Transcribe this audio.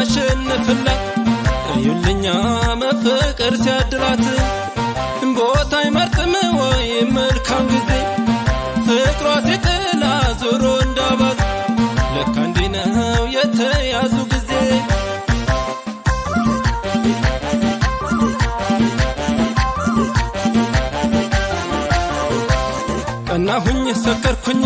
ሲያሸንፍላት እዩልኛ መፍቅር ሲያድላት ቦታ ይመርጥም ወይ መልካም ጊዜ ፍቅሯ ሲጥላ ዞሮ እንዳባዝ ለካ እንዲህ ነው የተያዙ ጊዜ ቀናሁኝ ሰከርኩኝ